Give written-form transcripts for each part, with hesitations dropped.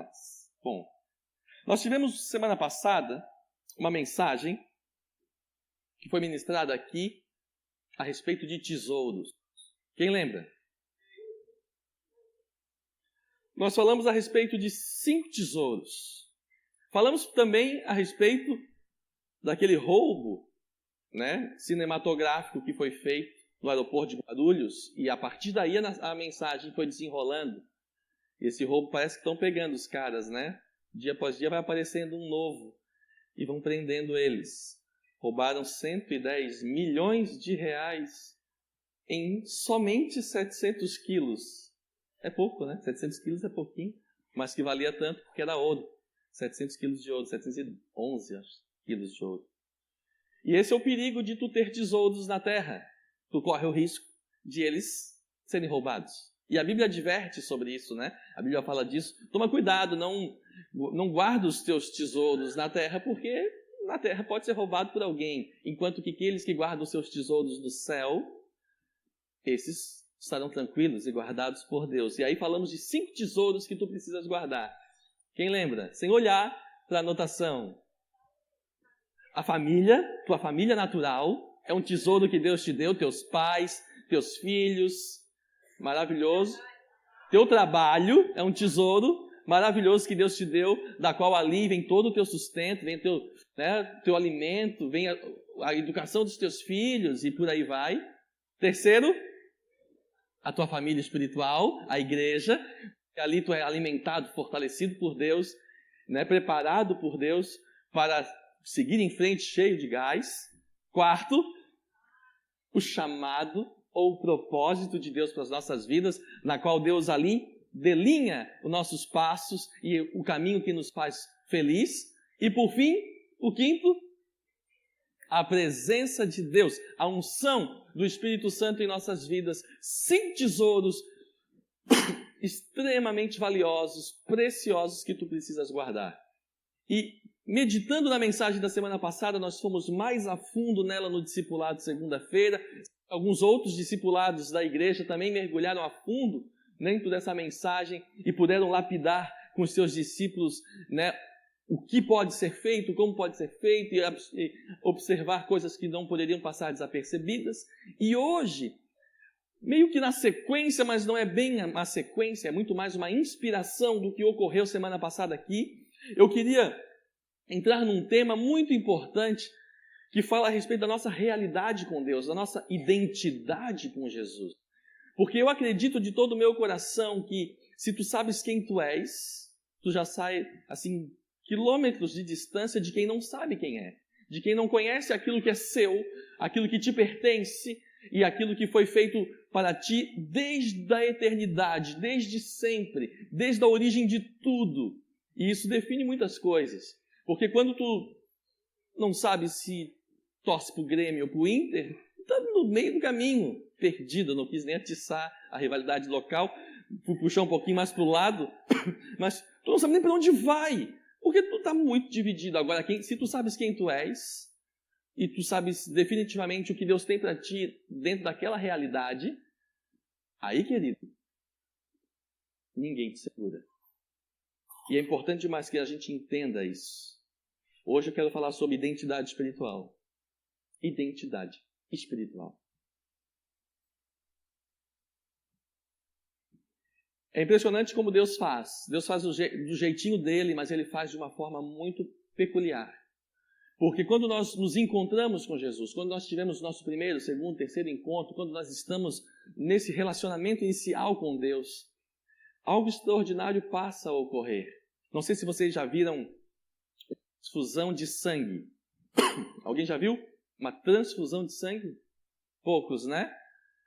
mais. Bom, nós tivemos semana passada uma mensagem que foi ministrada aqui a respeito de tesouros. Quem lembra? Nós falamos a respeito de 5 tesouros. Falamos também a respeito daquele roubo, cinematográfico que foi feito no aeroporto de Guarulhos, e a partir daí a mensagem foi desenrolando. Esse roubo parece que estão pegando os caras, Dia após dia vai aparecendo um novo e vão prendendo eles. Roubaram 110 milhões de reais em somente 700 quilos. É pouco, 700 quilos é pouquinho, mas que valia tanto porque era ouro. 700 quilos de ouro, 711 quilos de ouro. E esse é o perigo de tu ter tesouros na terra. Tu corre o risco de eles serem roubados. E a Bíblia adverte sobre isso, A Bíblia fala disso. Toma cuidado, não guarda os teus tesouros na terra, porque na terra pode ser roubado por alguém. Enquanto que aqueles que guardam os seus tesouros no céu, esses estarão tranquilos e guardados por Deus. E aí falamos de 5 tesouros que tu precisas guardar. Quem lembra? Sem olhar para a anotação. A família, tua família natural, é um tesouro que Deus te deu, teus pais, teus filhos, maravilhoso. Teu trabalho é um tesouro maravilhoso que Deus te deu, da qual ali vem todo o teu sustento, vem teu alimento, vem a educação dos teus filhos e por aí vai. Terceiro, a tua família espiritual, a igreja, ali tu é alimentado, fortalecido por Deus, preparado por Deus para seguir em frente cheio de gás. Quarto, o chamado ou o propósito de Deus para as nossas vidas, na qual Deus ali delinha os nossos passos e o caminho que nos faz feliz. E por fim, o quinto, a presença de Deus, a unção do Espírito Santo em nossas vidas. 5 tesouros extremamente valiosos, preciosos, que tu precisas guardar. E meditando na mensagem da semana passada, nós fomos mais a fundo nela no discipulado de segunda-feira. Alguns outros discipulados da igreja também mergulharam a fundo dentro dessa mensagem e puderam lapidar com os seus discípulos, o que pode ser feito, como pode ser feito, e observar coisas que não poderiam passar desapercebidas. E hoje, meio que na sequência, mas não é bem uma sequência, é muito mais uma inspiração do que ocorreu semana passada aqui, eu queria entrar num tema muito importante que fala a respeito da nossa realidade com Deus, da nossa identidade com Jesus. Porque eu acredito de todo o meu coração que se tu sabes quem tu és, tu já sai assim quilômetros de distância de quem não sabe quem é, de quem não conhece aquilo que é seu, aquilo que te pertence e aquilo que foi feito para ti desde a eternidade, desde sempre, desde a origem de tudo. E isso define muitas coisas. Porque quando tu não sabe se torce para o Grêmio ou para o Inter, está no meio do caminho, perdido, não quis nem atiçar a rivalidade local, fui puxar um pouquinho mais para o lado, mas tu não sabe nem para onde vai, porque tu está muito dividido. Agora, se tu sabes quem tu és, e tu sabes definitivamente o que Deus tem para ti dentro daquela realidade, aí, querido, ninguém te segura. E é importante demais que a gente entenda isso. Hoje eu quero falar sobre identidade espiritual. Identidade espiritual. É impressionante como Deus faz. Deus faz do jeitinho dele, mas ele faz de uma forma muito peculiar. Porque quando nós nos encontramos com Jesus, quando nós tivemos nosso primeiro, segundo, terceiro encontro, quando nós estamos nesse relacionamento inicial com Deus, algo extraordinário passa a ocorrer. Não sei se vocês já viram transfusão de sangue. Alguém já viu uma transfusão de sangue? Poucos,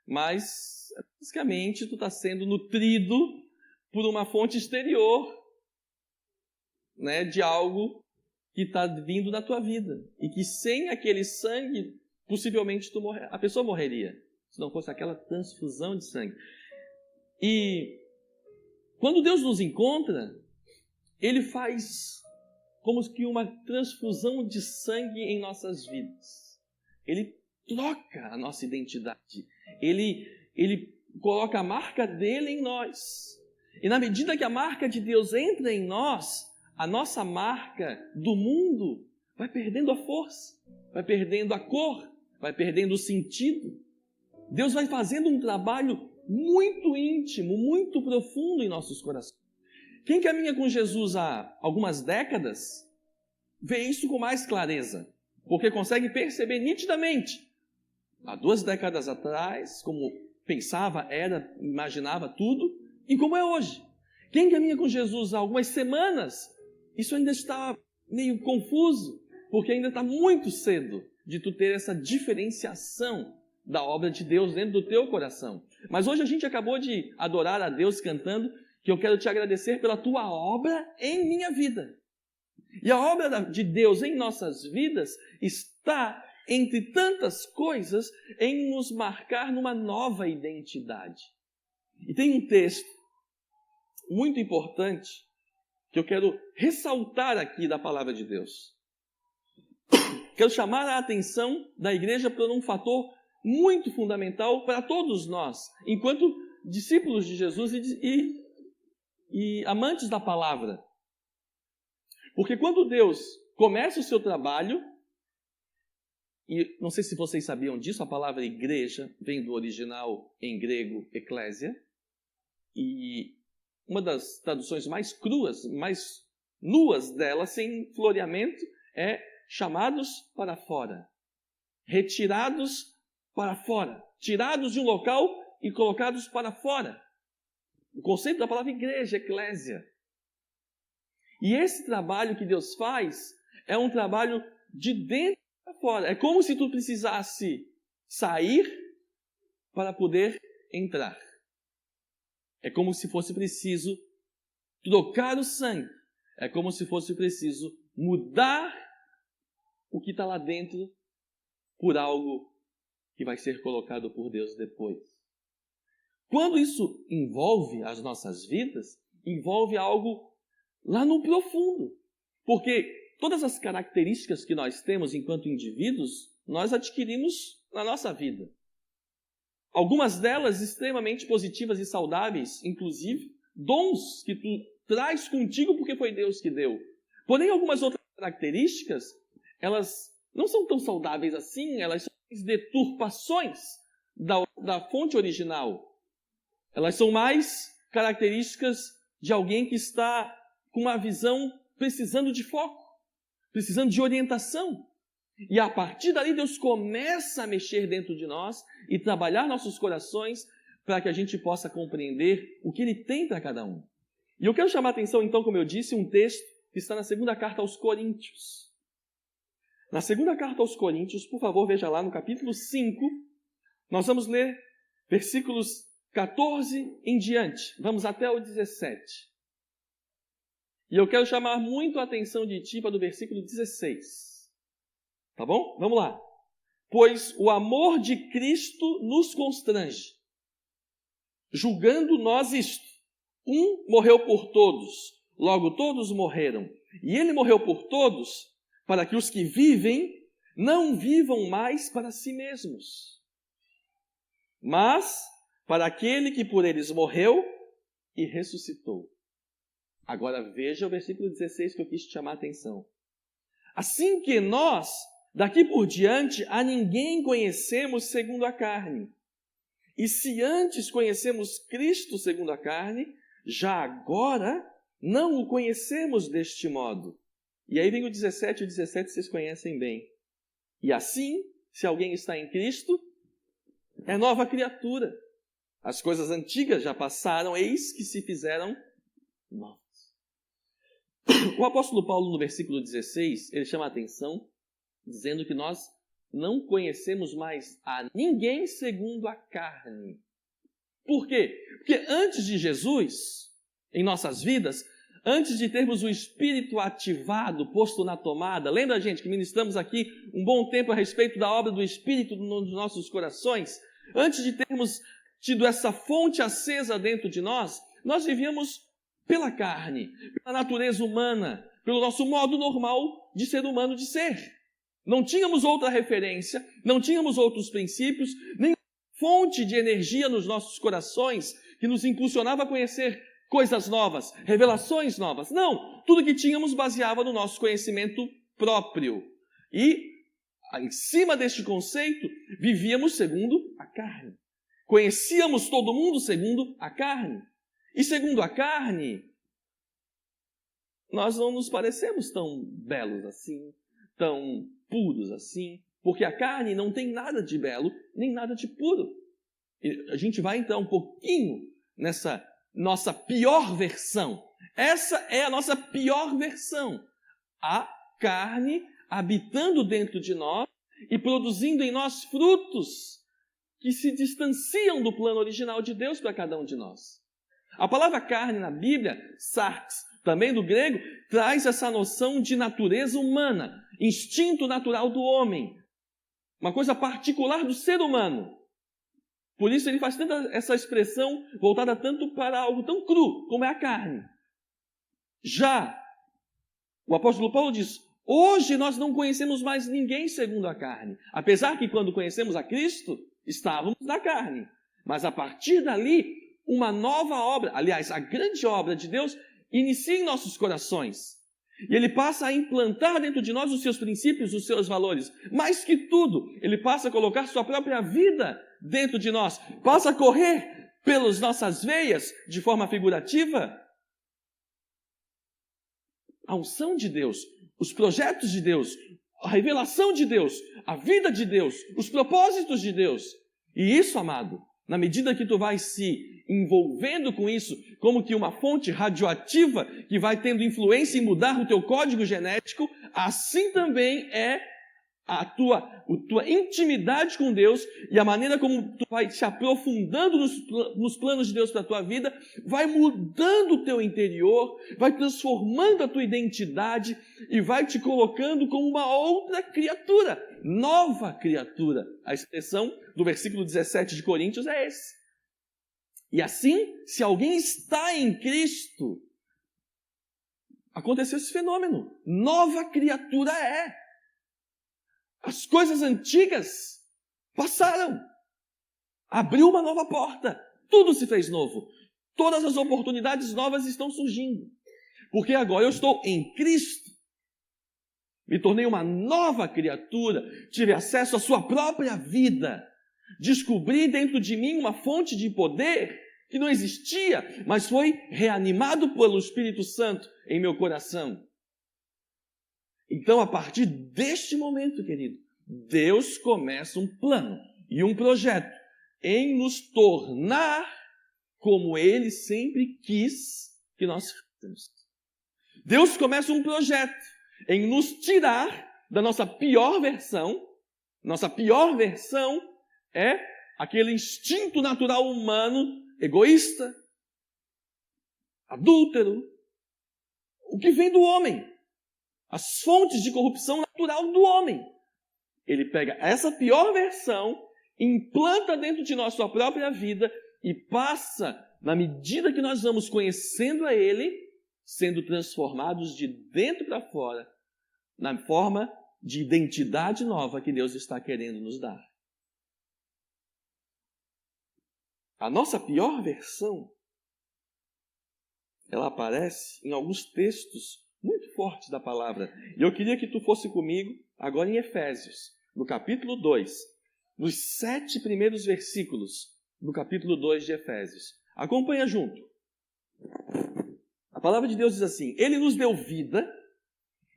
Mas, basicamente, tu está sendo nutrido por uma fonte exterior, de algo que está vindo na tua vida. E que sem aquele sangue, possivelmente a pessoa morreria, se não fosse aquela transfusão de sangue. E quando Deus nos encontra, Ele faz como que uma transfusão de sangue em nossas vidas. Ele troca a nossa identidade. Ele coloca a marca dele em nós. E na medida que a marca de Deus entra em nós, a nossa marca do mundo vai perdendo a força, vai perdendo a cor, vai perdendo o sentido. Deus vai fazendo um trabalho muito íntimo, muito profundo em nossos corações. Quem caminha com Jesus há algumas décadas, vê isso com mais clareza, porque consegue perceber nitidamente. Há 2 décadas atrás, como pensava, era, imaginava tudo, e como é hoje. Quem caminha com Jesus há algumas semanas, isso ainda está meio confuso, porque ainda está muito cedo de tu ter essa diferenciação da obra de Deus dentro do teu coração. Mas hoje a gente acabou de adorar a Deus cantando que eu quero te agradecer pela tua obra em minha vida. E a obra de Deus em nossas vidas está, entre tantas coisas, em nos marcar numa nova identidade. E tem um texto muito importante que eu quero ressaltar aqui da palavra de Deus. Quero chamar a atenção da igreja por um fator muito fundamental para todos nós, enquanto discípulos de Jesus e amantes da palavra. Porque quando Deus começa o seu trabalho, e não sei se vocês sabiam disso, a palavra igreja vem do original em grego, eclésia, e uma das traduções mais cruas, mais nuas dela, sem floreamento, é chamados para fora, retirados para fora, tirados de um local e colocados para fora. O conceito da palavra igreja, eclésia. E esse trabalho que Deus faz é um trabalho de dentro para fora. É como se tu precisasse sair para poder entrar. É como se fosse preciso trocar o sangue. É como se fosse preciso mudar o que está lá dentro por algo que vai ser colocado por Deus depois. Quando isso envolve as nossas vidas, envolve algo lá no profundo. Porque todas as características que nós temos enquanto indivíduos, nós adquirimos na nossa vida. Algumas delas extremamente positivas e saudáveis, inclusive dons que tu traz contigo porque foi Deus que deu. Porém, algumas outras características, elas não são tão saudáveis assim, elas são deturpações da fonte original. Elas são mais características de alguém que está com uma visão precisando de foco, precisando de orientação. E a partir dali Deus começa a mexer dentro de nós e trabalhar nossos corações para que a gente possa compreender o que Ele tem para cada um. E eu quero chamar a atenção, então, como eu disse, um texto que está na segunda carta aos Coríntios. Na segunda carta aos Coríntios, por favor, veja lá no capítulo 5, nós vamos ler versículos 14 em diante. Vamos até o 17. E eu quero chamar muito a atenção de ti para o versículo 16. Tá bom? Vamos lá. Pois o amor de Cristo nos constrange, julgando nós isto: um morreu por todos, logo todos morreram. E ele morreu por todos, para que os que vivem não vivam mais para si mesmos, mas para aquele que por eles morreu e ressuscitou. Agora veja o versículo 16 que eu quis te chamar a atenção. Assim que nós, daqui por diante, a ninguém conhecemos segundo a carne. E se antes conhecemos Cristo segundo a carne, já agora não o conhecemos deste modo. E aí vem o 17, o 17 vocês conhecem bem. E assim, se alguém está em Cristo, é nova criatura. As coisas antigas já passaram, eis que se fizeram novas. O apóstolo Paulo, no versículo 16, ele chama a atenção, dizendo que nós não conhecemos mais a ninguém segundo a carne. Por quê? Porque antes de Jesus, em nossas vidas, antes de termos o Espírito ativado, posto na tomada, lembra, gente, que ministramos aqui um bom tempo a respeito da obra do Espírito nos nossos corações? Antes de termos tido essa fonte acesa dentro de nós, nós vivíamos pela carne, pela natureza humana, pelo nosso modo normal de ser humano de ser. Não tínhamos outra referência, não tínhamos outros princípios, nem fonte de energia nos nossos corações que nos impulsionava a conhecer coisas novas, revelações novas. Não, tudo que tínhamos baseava no nosso conhecimento próprio. E, em cima deste conceito, vivíamos segundo a carne. Conhecíamos todo mundo segundo a carne. E segundo a carne, nós não nos parecemos tão belos assim, tão puros assim, porque a carne não tem nada de belo, nem nada de puro. E a gente vai entrar um pouquinho nessa nossa pior versão. Essa é a nossa pior versão. A carne habitando dentro de nós e produzindo em nós frutos que se distanciam do plano original de Deus para cada um de nós. A palavra carne na Bíblia, sarx, também do grego, traz essa noção de natureza humana, instinto natural do homem, uma coisa particular do ser humano. Por isso ele faz tanta essa expressão voltada tanto para algo tão cru como é a carne. Já o apóstolo Paulo diz, hoje nós não conhecemos mais ninguém segundo a carne, apesar que quando conhecemos a Cristo, estávamos na carne. Mas a partir dali, uma nova obra, aliás, a grande obra de Deus, inicia em nossos corações. E Ele passa a implantar dentro de nós os seus princípios, os seus valores. Mais que tudo, Ele passa a colocar sua própria vida dentro de nós. Passa a correr pelas nossas veias, de forma figurativa. A unção de Deus, os projetos de Deus, a revelação de Deus, a vida de Deus, os propósitos de Deus. E isso, amado, na medida que tu vai se envolvendo com isso, como que uma fonte radioativa que vai tendo influência em mudar o teu código genético, assim também é a tua intimidade com Deus e a maneira como tu vai te aprofundando nos planos de Deus para a tua vida, vai mudando o teu interior, vai transformando a tua identidade e vai te colocando como uma outra criatura, nova criatura. A expressão do versículo 17 de Coríntios é esse. E assim, se alguém está em Cristo, aconteceu esse fenômeno. Nova criatura é. As coisas antigas passaram. Abriu uma nova porta. Tudo se fez novo. Todas as oportunidades novas estão surgindo. Porque agora eu estou em Cristo. Me tornei uma nova criatura. Tive acesso à sua própria vida. Descobri dentro de mim uma fonte de poder que não existia, mas foi reanimado pelo Espírito Santo em meu coração. Então, a partir deste momento, querido, Deus começa um plano e um projeto em nos tornar como Ele sempre quis que nós fôssemos. Deus começa um projeto em nos tirar da nossa pior versão. Nossa pior versão é aquele instinto natural humano, egoísta, adúltero, o que vem do homem, as fontes de corrupção natural do homem. Ele pega essa pior versão, implanta dentro de nós sua própria vida e passa, na medida que nós vamos conhecendo a Ele, sendo transformados de dentro para fora, na forma de identidade nova que Deus está querendo nos dar. A nossa pior versão, ela aparece em alguns textos muito fortes da palavra. E eu queria que tu fosse comigo agora em Efésios, no capítulo 2, nos 7 primeiros versículos do capítulo 2 de Efésios. Acompanha junto. A palavra de Deus diz assim: Ele nos deu vida,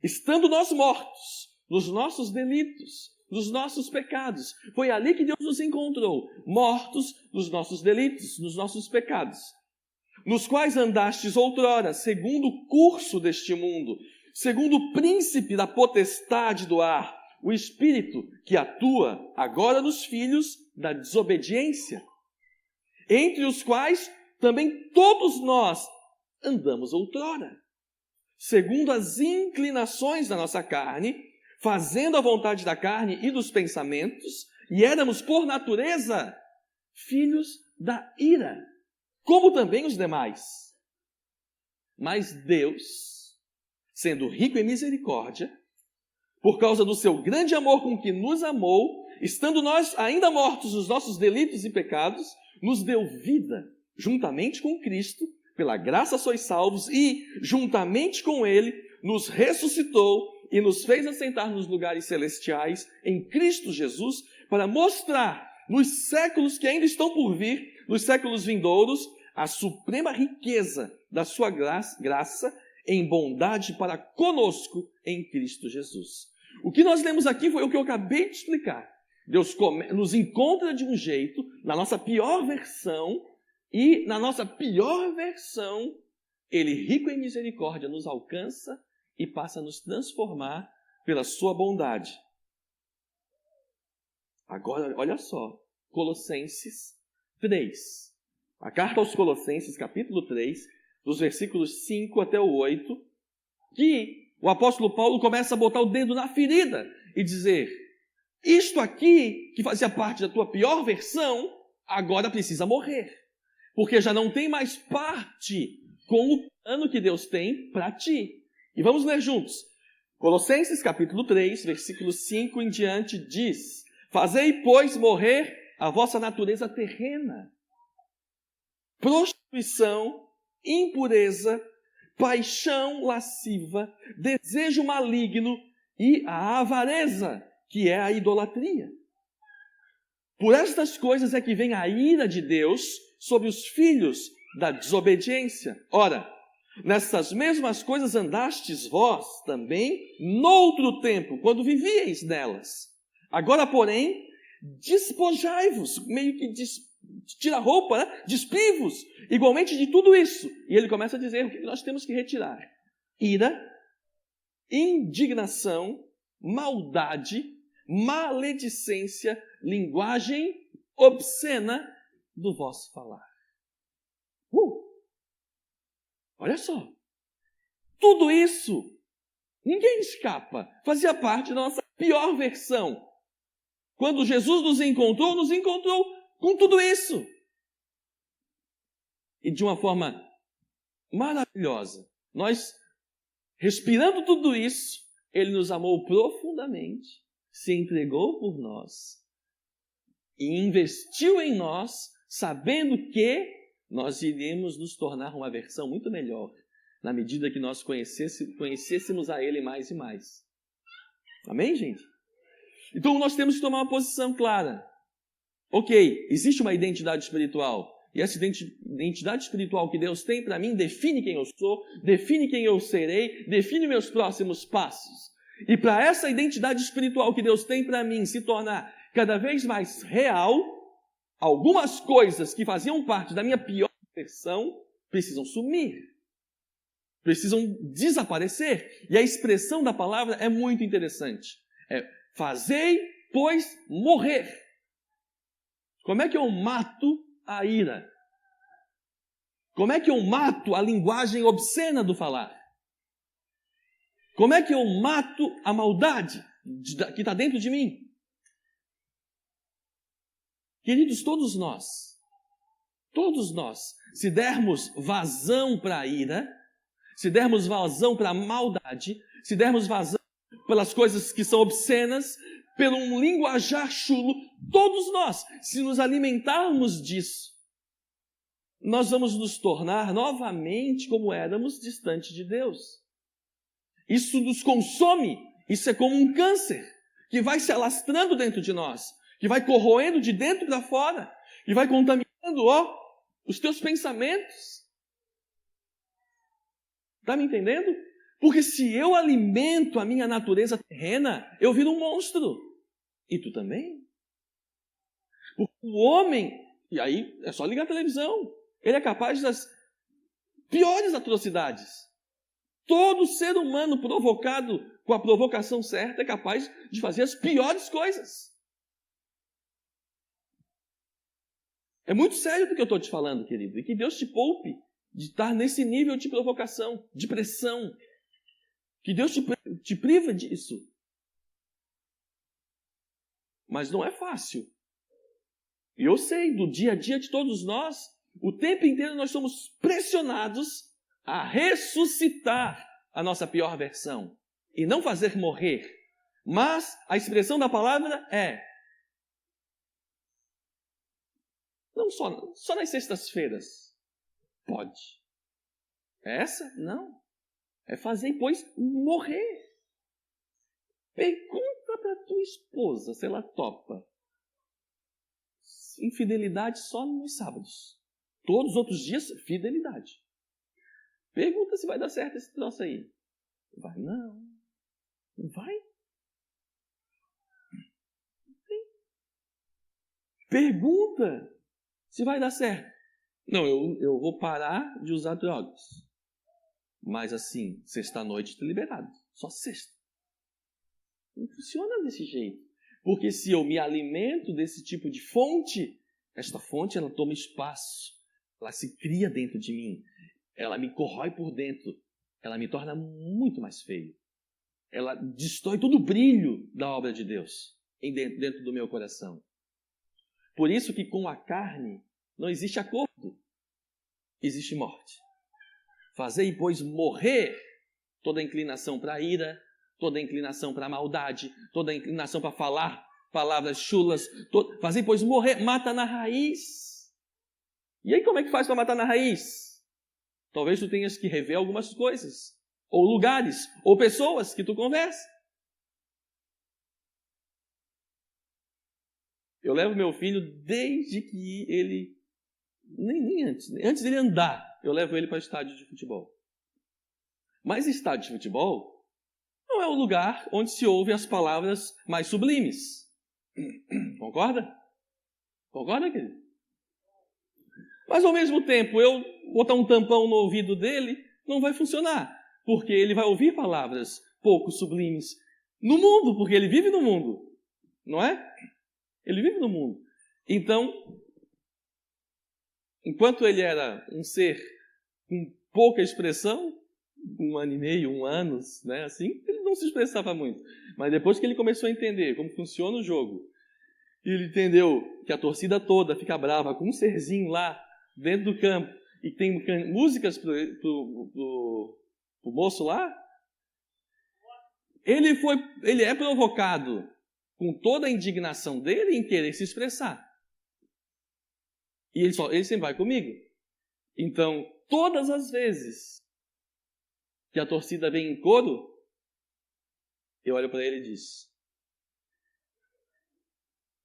estando nós mortos nos nossos delitos, nos nossos pecados. Foi ali que Deus nos encontrou, mortos nos nossos delitos, nos nossos pecados, nos quais andastes outrora, segundo o curso deste mundo, segundo o príncipe da potestade do ar, o espírito que atua agora nos filhos da desobediência, entre os quais também todos nós andamos outrora, segundo as inclinações da nossa carne, fazendo a vontade da carne e dos pensamentos, e éramos, por natureza, filhos da ira, como também os demais. Mas Deus, sendo rico em misericórdia, por causa do seu grande amor com que nos amou, estando nós ainda mortos nos nossos delitos e pecados, nos deu vida, juntamente com Cristo, pela graça sois salvos, e, juntamente com ele, nos ressuscitou e nos fez assentar nos lugares celestiais em Cristo Jesus, para mostrar nos séculos que ainda estão por vir, nos séculos vindouros, a suprema riqueza da sua graça em bondade para conosco em Cristo Jesus. O que nós lemos aqui foi o que eu acabei de explicar. Deus nos encontra de um jeito, na nossa pior versão, e na nossa pior versão, Ele, rico em misericórdia, nos alcança e passa a nos transformar pela sua bondade. Agora, olha só, Colossenses 3. A carta aos Colossenses, capítulo 3, dos versículos 5 até o 8, que o apóstolo Paulo começa a botar o dedo na ferida e dizer: isto aqui, que fazia parte da tua pior versão, agora precisa morrer, porque já não tem mais parte com o plano que Deus tem para ti. E vamos ler juntos. Colossenses capítulo 3, versículo 5 em diante diz: fazei, pois, morrer a vossa natureza terrena, prostituição, impureza, paixão lasciva, desejo maligno e a avareza, que é a idolatria. Por estas coisas é que vem a ira de Deus sobre os filhos da desobediência. Ora, nessas mesmas coisas andastes vós também noutro tempo, quando vivíeis nelas. Agora, porém, despojai-vos, meio que tira a roupa, né? Despivos, igualmente de tudo isso. E ele começa a dizer o que nós temos que retirar: ira, indignação, maldade, maledicência, linguagem obscena do vosso falar. Olha só, tudo isso, ninguém escapa, fazia parte da nossa pior versão. Quando Jesus nos encontrou com tudo isso. E de uma forma maravilhosa, nós, respirando tudo isso, Ele nos amou profundamente, se entregou por nós e investiu em nós, sabendo que nós iríamos nos tornar uma versão muito melhor, na medida que nós conhecêssemos a Ele mais e mais. Amém, gente? Então nós temos que tomar uma posição clara. Ok, existe uma identidade espiritual, e essa identidade espiritual que Deus tem para mim define quem eu sou, define quem eu serei, define meus próximos passos. E para essa identidade espiritual que Deus tem para mim se tornar cada vez mais real, algumas coisas que faziam parte da minha pior versão precisam sumir, precisam desaparecer. E a expressão da palavra é muito interessante. Fazei, pois, morrer. Como é que eu mato a ira? Como é que eu mato a linguagem obscena do falar? Como é que eu mato a maldade que está dentro de mim? Queridos, todos nós, se dermos vazão para a ira, se dermos vazão para a maldade, se dermos vazão pelas coisas que são obscenas, pelo um linguajar chulo, todos nós, se nos alimentarmos disso, nós vamos nos tornar novamente como éramos distante de Deus. Isso nos consome, isso é como um câncer que vai se alastrando dentro de nós, que vai corroendo de dentro para fora, e vai contaminando, os teus pensamentos. Está me entendendo? Porque se eu alimento a minha natureza terrena, eu viro um monstro. E tu também. Porque o homem, e aí é só ligar a televisão, ele é capaz das piores atrocidades. Todo ser humano provocado com a provocação certa é capaz de fazer as piores coisas. É muito sério o que eu estou te falando, querido. E que Deus te poupe de estar nesse nível de provocação, de pressão. Que Deus te priva disso. Mas não é fácil. E eu sei, do dia a dia de todos nós, o tempo inteiro nós somos pressionados a ressuscitar a nossa pior versão e não fazer morrer. Mas a expressão da palavra é: não só nas sextas-feiras. Pode. É essa? Não. É fazer e depois morrer. Pergunta para tua esposa se ela topa. Infidelidade só nos sábados. Todos os outros dias, fidelidade. Pergunta se vai dar certo esse troço aí. Vai, não. Não vai? Pergunta se vai dar certo. Não, eu vou parar de usar drogas. Mas assim, sexta-noite está liberado. Só sexta. Não funciona desse jeito. Porque se eu me alimento desse tipo de fonte, esta fonte ela toma espaço. Ela se cria dentro de mim. Ela me corrói por dentro. Ela me torna muito mais feio. Ela destrói todo o brilho da obra de Deus dentro do meu coração. Por isso que com a carne não existe acordo. Existe morte. Fazei, pois, morrer toda inclinação para a ira, toda inclinação para a maldade, toda inclinação para falar palavras chulas. Fazei, pois, morrer. Mata na raiz. E aí como é que faz para matar na raiz? Talvez tu tenhas que rever algumas coisas, ou lugares, ou pessoas que tu conversa. Eu levo meu filho desde que ele, nem antes dele andar, eu levo ele para estádio de futebol. Mas estádio de futebol não é o lugar onde se ouve as palavras mais sublimes. Concorda? Concorda, querido? Mas ao mesmo tempo, eu botar um tampão no ouvido dele, não vai funcionar. Porque ele vai ouvir palavras pouco sublimes no mundo, porque ele vive no mundo. Não é? Ele vive no mundo. Então, enquanto ele era um ser com pouca expressão, 1 ano e meio, 1 ano, né, assim, ele não se expressava muito. Mas depois que ele começou a entender como funciona o jogo, e ele entendeu que a torcida toda fica brava com um serzinho lá dentro do campo, e tem músicas pro moço lá, ele é provocado com toda a indignação dele em querer se expressar. E ele sempre vai comigo. Então, todas as vezes que a torcida vem em coro, eu olho para ele e diz: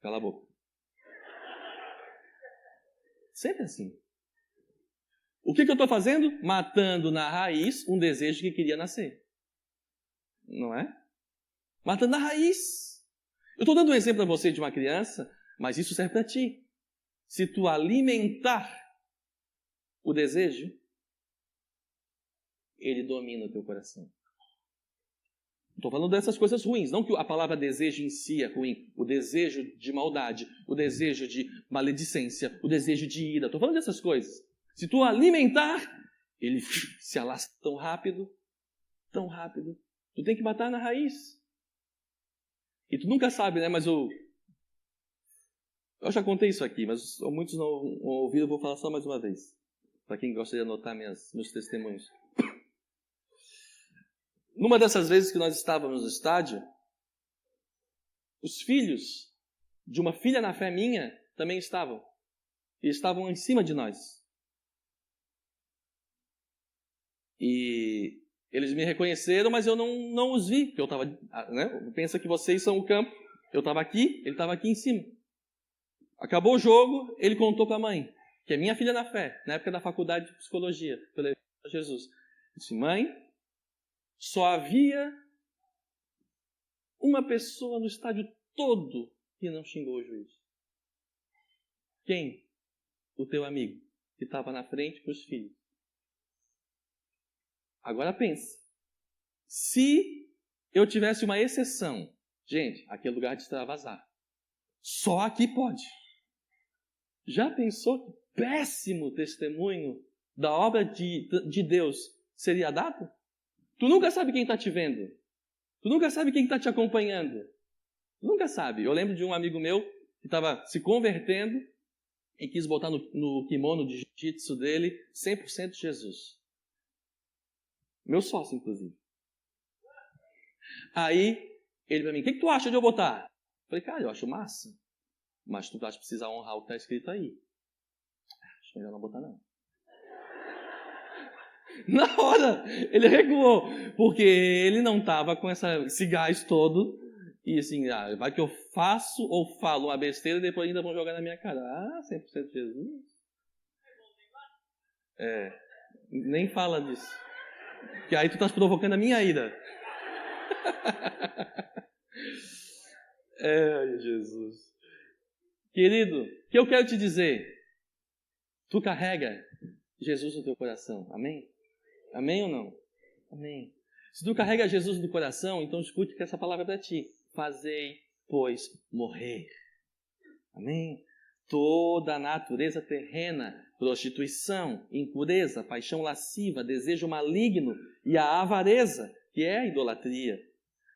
cala a boca. Sempre assim. O que eu estou fazendo? Matando na raiz um desejo que queria nascer. Não é? Matando na raiz. Eu estou dando um exemplo para você de uma criança, mas isso serve para ti. Se tu alimentar o desejo, ele domina o teu coração. Estou falando dessas coisas ruins, não que a palavra desejo em si é ruim. O desejo de maldade, o desejo de maledicência, o desejo de ira. Estou falando dessas coisas. Se tu alimentar, ele se alastra tão rápido, tão rápido. Tu tem que matar na raiz. E tu nunca sabe, né? Mas eu já contei isso aqui, mas muitos não ouviram, eu vou falar só mais uma vez. Para quem gosta de anotar meus testemunhos. Numa dessas vezes que nós estávamos no estádio, os filhos de uma filha na fé minha também estavam. E estavam em cima de nós. E eles me reconheceram, mas eu não os vi. Porque eu estava, né? Pensa que vocês são o campo. Eu estava aqui, ele estava aqui em cima. Acabou o jogo, ele contou para a mãe, que é minha filha na fé, na época da faculdade de psicologia, pelo Jesus. Eu disse: mãe, só havia uma pessoa no estádio todo que não xingou o juiz. Quem? O teu amigo, que estava na frente com os filhos. Agora pensa. Se eu tivesse uma exceção, gente, aqui é lugar de extravasar. Só aqui pode. Já pensou que péssimo testemunho da obra de Deus seria dado? Tu nunca sabe quem está te vendo. Tu nunca sabe quem está te acompanhando. Tu nunca sabe. Eu lembro de um amigo meu que estava se convertendo e quis botar no kimono de jiu-jitsu dele 100% Jesus. Meu sócio, inclusive. Aí, ele para mim: o que tu acha de eu botar? Eu falei: cara, eu acho massa. Mas tu vais precisar honrar o que está escrito aí. Acho melhor não botar, não. Na hora, ele recuou, porque ele não estava com esse gás todo. E assim, vai que eu faço ou falo uma besteira e depois ainda vão jogar na minha cara. 100% Jesus. Nem fala disso. Porque aí tu estás provocando a minha ira. Jesus. Querido, o que eu quero te dizer? Tu carrega Jesus no teu coração. Amém? Amém ou não? Amém. Se tu carrega Jesus no coração, então escute que essa palavra é para ti. Fazei, pois, morrer. Amém? Toda a natureza terrena, prostituição, impureza, paixão lasciva, desejo maligno e a avareza, que é a idolatria.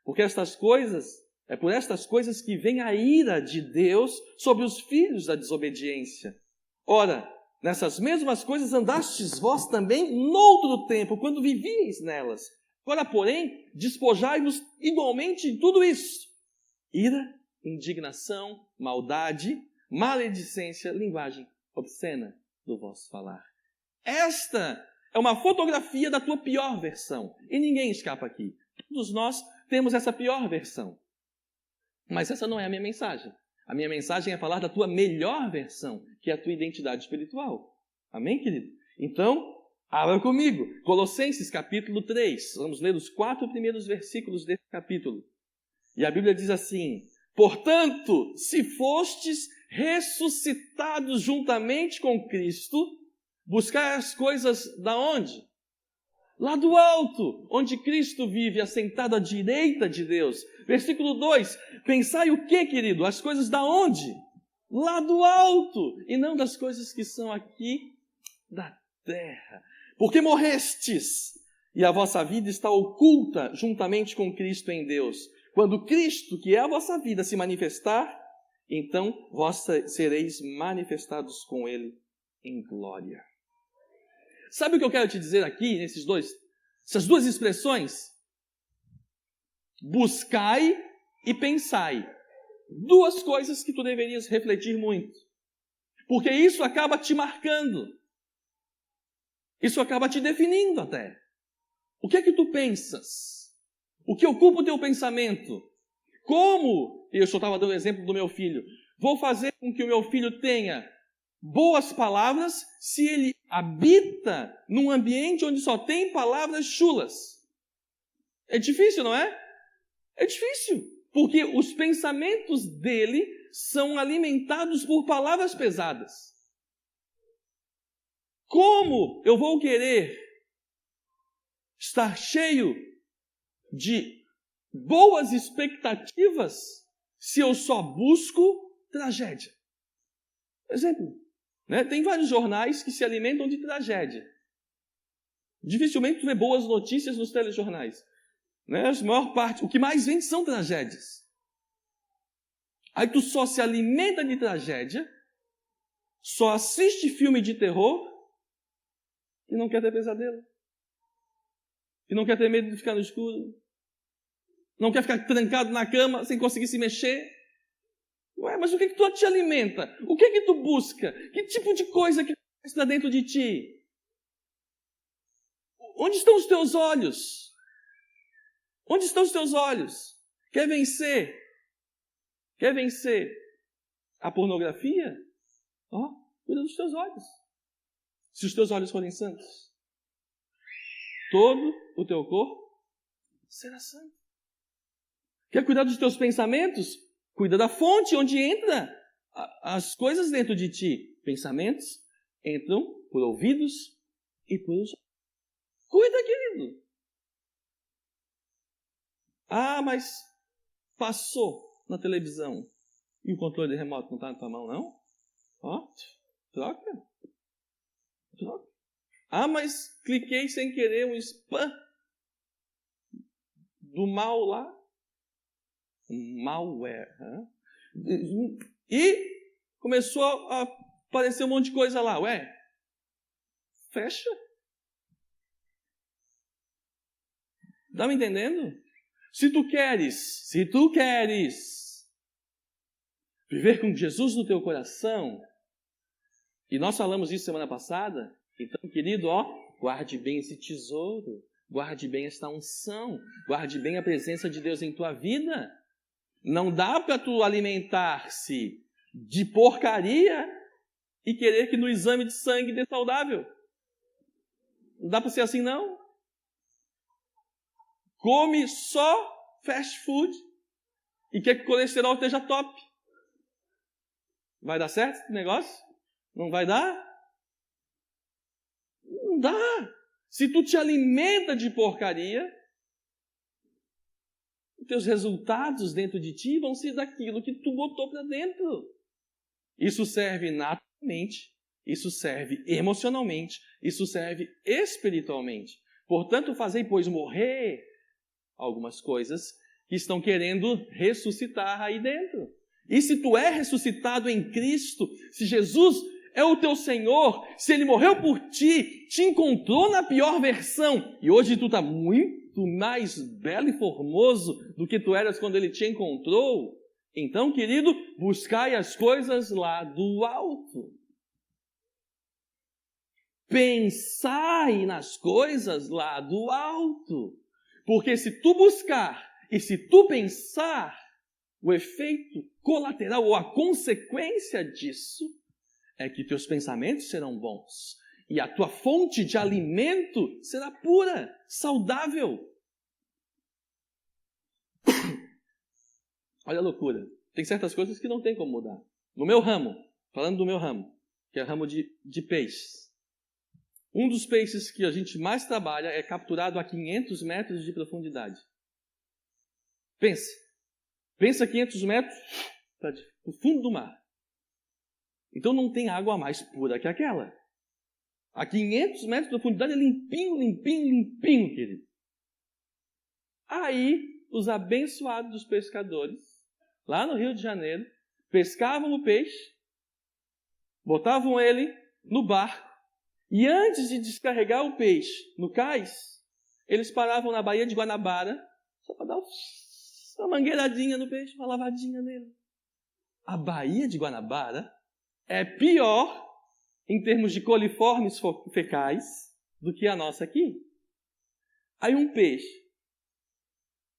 Porque é por estas coisas que vem a ira de Deus sobre os filhos da desobediência. Ora, nessas mesmas coisas andastes vós também noutro tempo, quando vivíeis nelas. Agora, porém, despojai-vos igualmente de tudo isso: ira, indignação, maldade, maledicência, linguagem obscena do vosso falar. Esta é uma fotografia da tua pior versão. E ninguém escapa aqui. Todos nós temos essa pior versão. Mas essa não é a minha mensagem. A minha mensagem é falar da tua melhor versão, que é a tua identidade espiritual. Amém, querido? Então, abra comigo. Colossenses capítulo 3. Vamos ler os 4 primeiros versículos desse capítulo. E a Bíblia diz assim: portanto, se fostes ressuscitados juntamente com Cristo, buscai as coisas da onde? Lá do alto, onde Cristo vive, assentado à direita de Deus. Versículo 2, pensai o que, querido? As coisas da onde? Lá do alto, e não das coisas que são aqui da terra. Porque morrestes, e a vossa vida está oculta juntamente com Cristo em Deus. Quando Cristo, que é a vossa vida, se manifestar, então vós sereis manifestados com Ele em glória. Sabe o que eu quero te dizer aqui, essas duas expressões? Buscai e pensai. Duas coisas que tu deverias refletir muito. Porque isso acaba te marcando. Isso acaba te definindo até. O que é que tu pensas? O que ocupa o teu pensamento? Como, eu só estava dando o exemplo do meu filho, vou fazer com que o meu filho tenha boas palavras se ele habita num ambiente onde só tem palavras chulas? É difícil, não é? É difícil, porque os pensamentos dele são alimentados por palavras pesadas. Como eu vou querer estar cheio de boas expectativas se eu só busco tragédia? Exemplo, né? Tem vários jornais que se alimentam de tragédia. Dificilmente tu vê boas notícias nos telejornais. Né? A maior parte, o que mais vem são tragédias. Aí tu só se alimenta de tragédia, só assiste filme de terror e não quer ter pesadelo. E não quer ter medo de ficar no escuro. Não quer ficar trancado na cama sem conseguir se mexer. Ué, mas o que tu te alimenta? O que tu busca? Que tipo de coisa que está dentro de ti? Onde estão os teus olhos? Onde estão os teus olhos? Quer vencer? Quer vencer a pornografia? Cuida dos teus olhos. Se os teus olhos forem santos, todo o teu corpo será santo. Quer cuidar dos teus pensamentos? Cuida da fonte onde entra as coisas dentro de ti. Pensamentos entram por ouvidos e por olhos. Cuida, querido. Mas passou na televisão e o controle remoto não está na tua mão, não? Troca. Mas cliquei sem querer um spam do mal lá. Malware. E começou a aparecer um monte de coisa lá. Fecha. Está me entendendo? Se tu queres viver com Jesus no teu coração, e nós falamos isso semana passada, então, querido, Guarde bem esse tesouro. Guarde bem esta unção. Guarde bem a presença de Deus em tua vida. Não dá para tu alimentar-se de porcaria e querer que no exame de sangue dê saudável. Não dá para ser assim, não. Come só fast food e quer que o colesterol esteja top. Vai dar certo esse negócio? Não vai dar? Não dá. Se tu te alimenta de porcaria, os teus resultados dentro de ti vão ser daquilo que tu botou para dentro. Isso serve naturalmente, isso serve emocionalmente, isso serve espiritualmente. Portanto, fazei, pois, morrer algumas coisas que estão querendo ressuscitar aí dentro. E se tu é ressuscitado em Cristo, se Jesus é o teu Senhor, se Ele morreu por ti, te encontrou na pior versão, e hoje tu está muito mais belo e formoso do que tu eras quando Ele te encontrou, então, querido, buscai as coisas lá do alto. Pensai nas coisas lá do alto. Porque se tu buscar e se tu pensar, o efeito colateral ou a consequência disso é que teus pensamentos serão bons e a tua fonte de alimento será pura, saudável. Olha a loucura. Tem certas coisas que não tem como mudar. No meu ramo, falando do meu ramo, que é o ramo de peixes. Um dos peixes que a gente mais trabalha é capturado a 500 metros de profundidade. Pensa 500 metros para o fundo do mar. Então não tem água mais pura que aquela. A 500 metros de profundidade é limpinho, querido. Aí, os abençoados dos pescadores, lá no Rio de Janeiro, pescavam o peixe, botavam ele no barco, e antes de descarregar o peixe no cais, eles paravam na Baía de Guanabara, só para dar uma mangueiradinha no peixe, uma lavadinha nele. A Baía de Guanabara é pior em termos de coliformes fecais do que a nossa aqui. Aí um peixe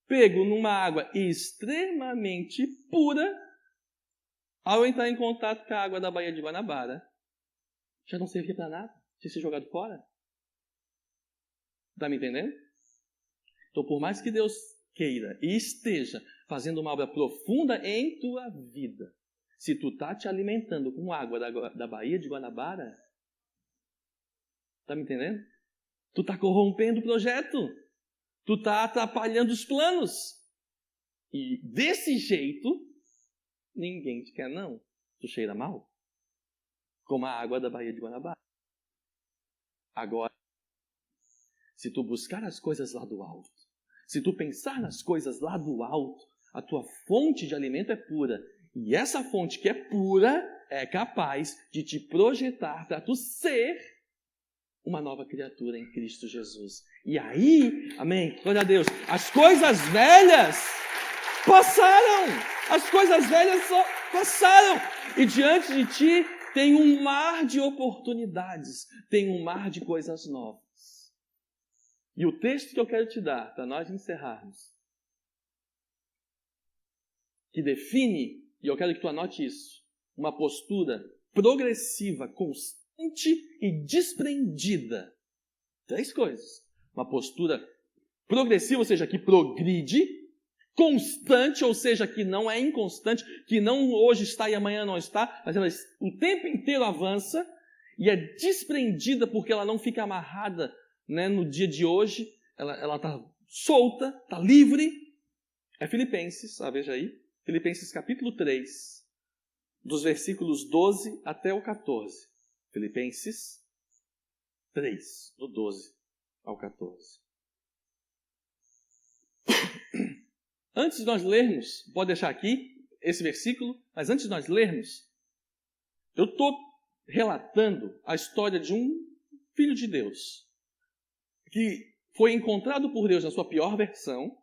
pego numa água extremamente pura, ao entrar em contato com a água da Baía de Guanabara, já não servia para nada. Tinha sido jogado fora. Está me entendendo? Então, por mais que Deus queira e esteja fazendo uma obra profunda em tua vida, se tu está te alimentando com água da Baía de Guanabara, está me entendendo? Tu está corrompendo o projeto. Tu está atrapalhando os planos. E desse jeito, ninguém te quer não. Tu cheira mal. Como a água da Baía de Guanabara. Agora, se tu buscar as coisas lá do alto, se tu pensar nas coisas lá do alto, a tua fonte de alimento é pura. E essa fonte que é pura é capaz de te projetar para tu ser uma nova criatura em Cristo Jesus. E aí, amém, glória a Deus, as coisas velhas passaram. As coisas velhas só passaram. E diante de ti tem um mar de oportunidades, tem um mar de coisas novas. E o texto que eu quero te dar, para nós encerrarmos, que define, e eu quero que tu anote isso, uma postura progressiva, constante e desprendida. 3 coisas. Uma postura progressiva, ou seja, que progride, constante, ou seja, que não é inconstante, que não hoje está e amanhã não está, mas ela o tempo inteiro avança, e é desprendida porque ela não fica amarrada, né, no dia de hoje, ela está solta, está livre. É Filipenses, veja aí, Filipenses capítulo 3, dos versículos 12 até o 14. Filipenses 3, do 12 ao 14. Antes de nós lermos, pode deixar aqui esse versículo, mas antes de nós lermos, eu estou relatando a história de um filho de Deus, que foi encontrado por Deus na sua pior versão,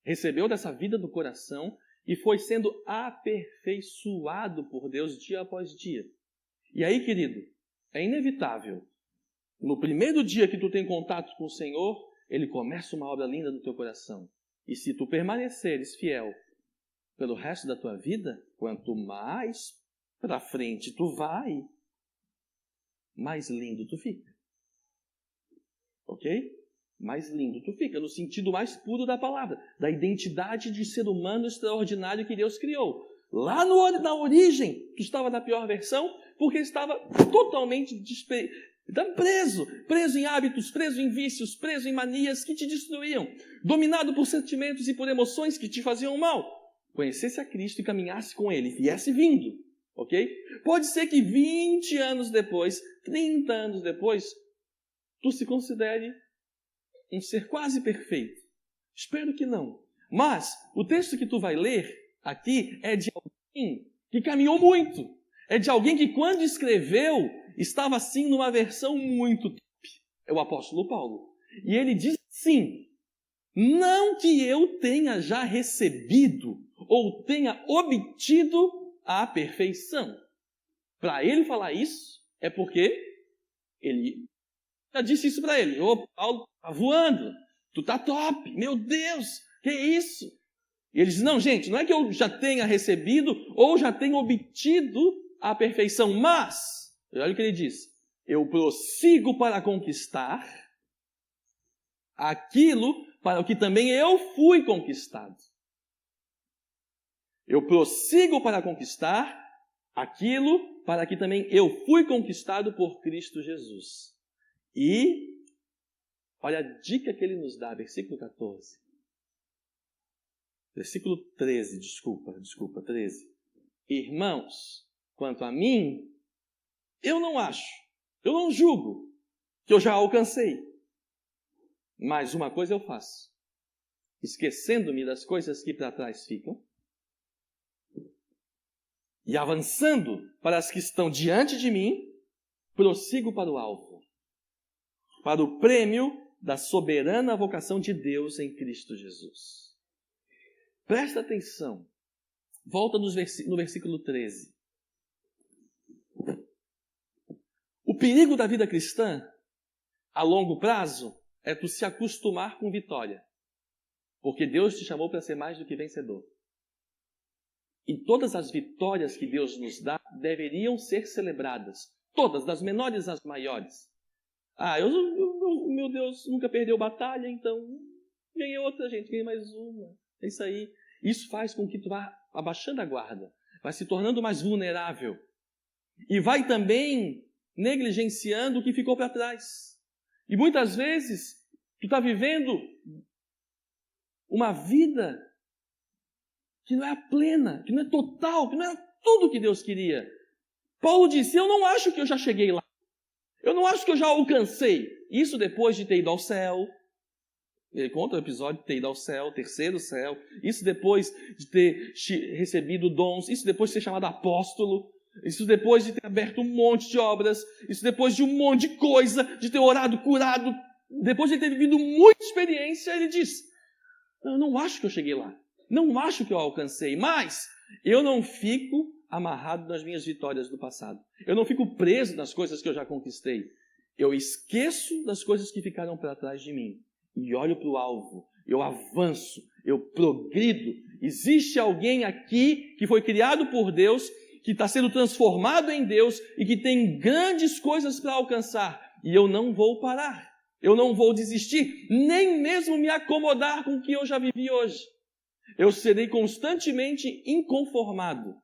recebeu dessa vida do coração e foi sendo aperfeiçoado por Deus dia após dia. E aí, querido, é inevitável no primeiro dia que tu tem contato com o Senhor, Ele começa uma obra linda no teu coração. E se tu permaneceres fiel pelo resto da tua vida, quanto mais para frente tu vai, mais lindo tu fica. Ok? Mais lindo tu fica, no sentido mais puro da palavra, da identidade de ser humano extraordinário que Deus criou. Lá na origem, tu estava na pior versão, porque estava totalmente preso em hábitos, preso em vícios, preso em manias que te destruíam, dominado por sentimentos e por emoções que te faziam mal. Conhecesse a Cristo e caminhasse com Ele, viesse vindo, ok? Pode ser que 20 anos depois, 30 anos depois, tu se considere um ser quase perfeito. Espero que não. Mas o texto que tu vai ler aqui é de alguém que caminhou muito. É de alguém que, quando escreveu, estava assim numa versão muito top. É o apóstolo Paulo. E ele diz assim: não que eu tenha já recebido ou tenha obtido a perfeição. Para ele falar isso, é porque ele já disse isso para ele. Ô, Paulo, tá voando, tu tá top, meu Deus, que isso? E ele diz, não, gente, não é que eu já tenha recebido ou já tenha obtido a perfeição, mas, olha o que ele diz, eu prossigo para conquistar aquilo para o que também eu fui conquistado. Eu prossigo para conquistar aquilo para que também eu fui conquistado por Cristo Jesus. E, olha a dica que ele nos dá, versículo 14. Versículo 13, 13. Irmãos, quanto a mim, eu não julgo que eu já alcancei. Mas uma coisa eu faço, esquecendo-me das coisas que para trás ficam, e avançando para as que estão diante de mim, prossigo para o alvo, para o prêmio da soberana vocação de Deus em Cristo Jesus. Presta atenção. Volta no versículo 13. O perigo da vida cristã, a longo prazo, é tu se acostumar com vitória. Porque Deus te chamou para ser mais do que vencedor. E todas as vitórias que Deus nos dá deveriam ser celebradas. Todas, das menores às maiores. Meu Deus, nunca perdeu batalha, então ganhei outra, gente, ganhei mais uma. É isso aí. Isso faz com que tu vá abaixando a guarda, vai se tornando mais vulnerável. E vai também negligenciando o que ficou para trás. E muitas vezes, tu está vivendo uma vida que não é plena, que não é total, que não é tudo que Deus queria. Paulo disse, eu não acho que eu já cheguei lá. Eu não acho que eu já alcancei. Isso depois de ter ido ao céu. Ele conta o episódio de ter ido ao céu, terceiro céu. Isso depois de ter recebido dons. Isso depois de ser chamado apóstolo. Isso depois de ter aberto um monte de obras. Isso depois de um monte de coisa. De ter orado, curado. Depois de ter vivido muita experiência, ele diz, eu não acho que eu cheguei lá. Não acho que eu alcancei. Mas eu não fico amarrado nas minhas vitórias do passado. Eu não fico preso nas coisas que eu já conquistei. Eu esqueço das coisas que ficaram para trás de mim. E olho para o alvo, eu avanço, eu progrido. Existe alguém aqui que foi criado por Deus, que está sendo transformado em Deus e que tem grandes coisas para alcançar. E eu não vou parar, eu não vou desistir, nem mesmo me acomodar com o que eu já vivi hoje. Eu serei constantemente inconformado,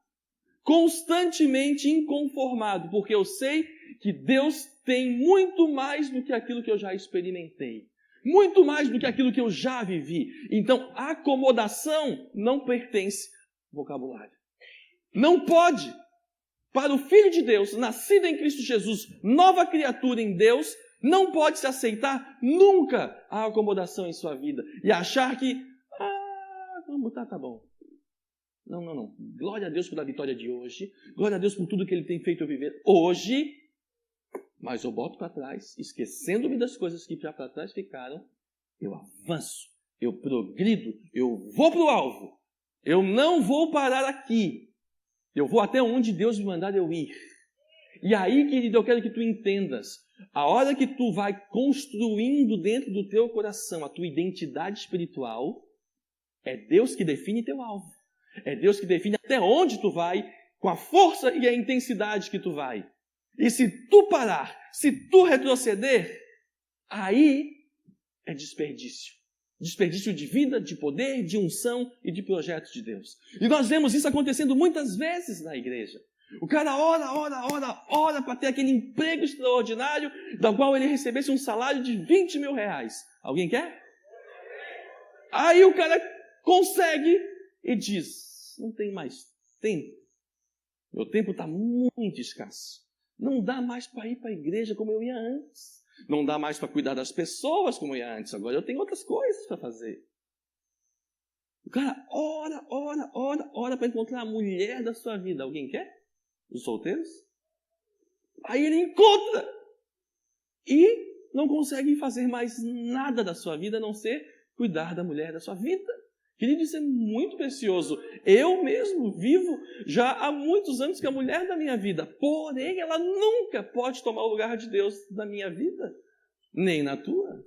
porque eu sei que Deus tem muito mais do que aquilo que eu já experimentei. Muito mais do que aquilo que eu já vivi. Então, a acomodação não pertence ao vocabulário. Não pode. Para o Filho de Deus, nascido em Cristo Jesus, nova criatura em Deus, não pode se aceitar nunca a acomodação em sua vida. E achar que, tá bom. Não. Glória a Deus pela vitória de hoje. Glória a Deus por tudo que Ele tem feito eu viver hoje. Mas eu boto para trás, esquecendo-me das coisas que já para trás ficaram, eu avanço, eu progrido, eu vou para o alvo. Eu não vou parar aqui. Eu vou até onde Deus me mandar eu ir. E aí, querido, eu quero que tu entendas. A hora que tu vai construindo dentro do teu coração a tua identidade espiritual, é Deus que define teu alvo. É Deus que define até onde tu vai, com a força e a intensidade que tu vai. E se tu parar, se tu retroceder, aí é desperdício. Desperdício de vida, de poder, de unção e de projeto de Deus. E nós vemos isso acontecendo muitas vezes na igreja. O cara ora para ter aquele emprego extraordinário, da qual ele recebesse um salário de 20 mil reais. Alguém quer? Aí o cara consegue e diz, não tem mais tempo. Meu tempo está muito escasso. Não dá mais para ir para a igreja como eu ia antes. Não dá mais para cuidar das pessoas como eu ia antes. Agora eu tenho outras coisas para fazer. O cara ora para encontrar a mulher da sua vida. Alguém quer? Os solteiros? Aí ele encontra. E não consegue fazer mais nada da sua vida a não ser cuidar da mulher da sua vida. Querido, isso é muito precioso. Eu mesmo vivo já há muitos anos com a mulher da minha vida. Porém, ela nunca pode tomar o lugar de Deus na minha vida. Nem na tua.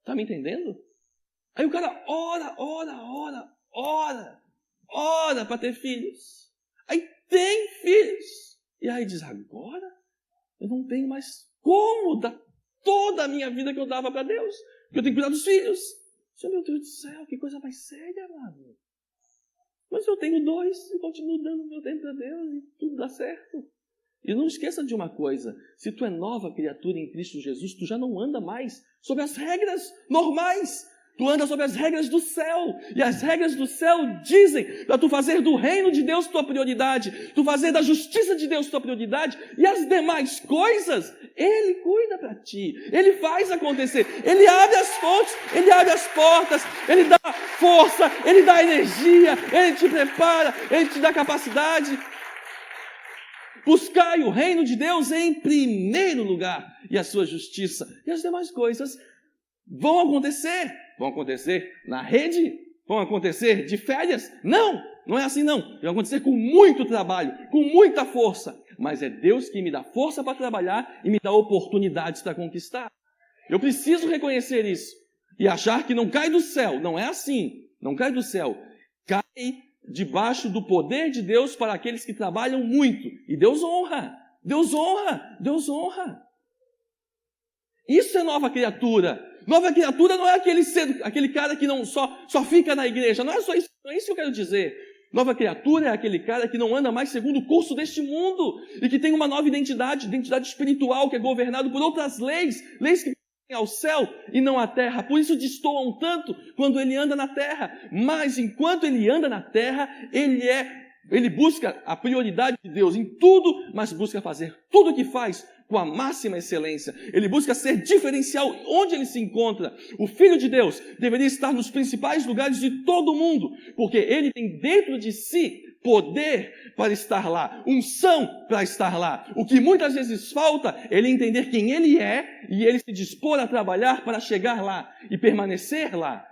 Está me entendendo? Aí o cara ora para ter filhos. Aí tem filhos. E aí diz, agora eu não tenho mais como dar toda a minha vida que eu dava para Deus. Porque eu tenho que cuidar dos filhos. Meu Deus do céu, que coisa mais séria, amado. Mas eu tenho 2 e continuo dando meu tempo a Deus e tudo dá certo. E não esqueça de uma coisa, se tu é nova criatura em Cristo Jesus, tu já não anda mais sobre as regras normais. Tu anda sobre as regras do céu. E as regras do céu dizem para tu fazer do reino de Deus tua prioridade, tu fazer da justiça de Deus tua prioridade, e as demais coisas, Ele cuida para ti. Ele faz acontecer. Ele abre as fontes, Ele abre as portas, Ele dá força, Ele dá energia, Ele te prepara, Ele te dá capacidade. Buscai o reino de Deus em primeiro lugar e a sua justiça. E as demais coisas vão acontecer. Vão acontecer na rede? Vão acontecer de férias? Não, não é assim não. Vai acontecer com muito trabalho, com muita força. Mas é Deus que me dá força para trabalhar e me dá oportunidades para conquistar. Eu preciso reconhecer isso. E achar que não cai do céu. Não é assim. Não cai do céu. Cai debaixo do poder de Deus para aqueles que trabalham muito. E Deus honra. Deus honra. Deus honra. Isso é nova criatura. Nova criatura não é aquele cara que não só fica na igreja. Não é só isso, não é isso que eu quero dizer. Nova criatura é aquele cara que não anda mais segundo o curso deste mundo e que tem uma nova identidade espiritual que é governado por outras leis que vêm ao céu e não à terra. Por isso destoam tanto quando ele anda na terra. Mas enquanto ele anda na terra, ele busca a prioridade de Deus em tudo, mas busca fazer tudo o que faz com a máxima excelência. Ele busca ser diferencial onde ele se encontra. O Filho de Deus deveria estar nos principais lugares de todo o mundo, porque ele tem dentro de si poder para estar lá, unção para estar lá. O que muitas vezes falta é ele entender quem ele é e ele se dispor a trabalhar para chegar lá e permanecer lá.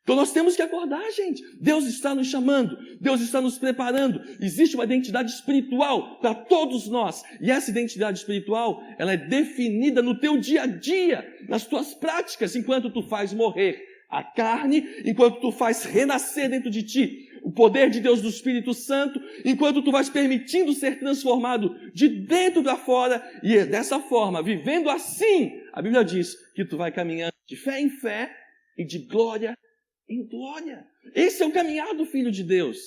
Então nós temos que acordar, gente. Deus está nos chamando, Deus está nos preparando. Existe uma identidade espiritual para todos nós. E essa identidade espiritual, ela é definida no teu dia a dia, nas tuas práticas, enquanto tu faz morrer a carne, enquanto tu faz renascer dentro de ti o poder de Deus do Espírito Santo, enquanto tu vais permitindo ser transformado de dentro para fora, e dessa forma, vivendo assim, a Bíblia diz que tu vai caminhando de fé em fé e de glória em glória. Esse é o caminhar do Filho de Deus.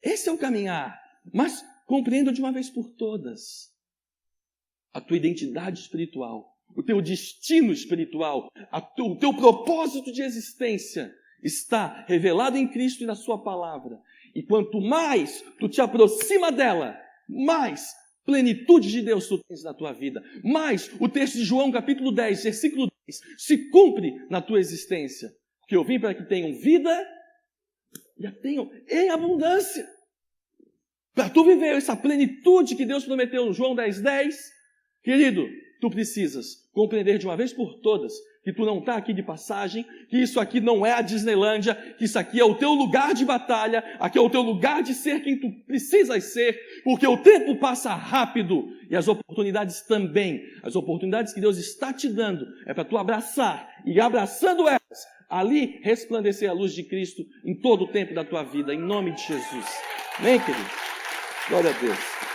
Esse é o caminhar. Mas compreenda de uma vez por todas a tua identidade espiritual, o teu destino espiritual, o teu propósito de existência está revelado em Cristo e na sua palavra. E quanto mais tu te aproxima dela, mais plenitude de Deus tu tens na tua vida. Mais o texto de João capítulo 10, versículo 10, se cumpre na tua existência. Que eu vim para que tenham vida e a tenham em abundância. Para tu viver essa plenitude que Deus prometeu no João 10:10, querido, tu precisas compreender de uma vez por todas que tu não está aqui de passagem, que isso aqui não é a Disneylândia, que isso aqui é o teu lugar de batalha, aqui é o teu lugar de ser quem tu precisas ser, porque o tempo passa rápido e as oportunidades também. As oportunidades que Deus está te dando é para tu abraçar, e abraçando elas, ali resplandecer a luz de Cristo em todo o tempo da tua vida, em nome de Jesus. Amém, querido? Glória a Deus.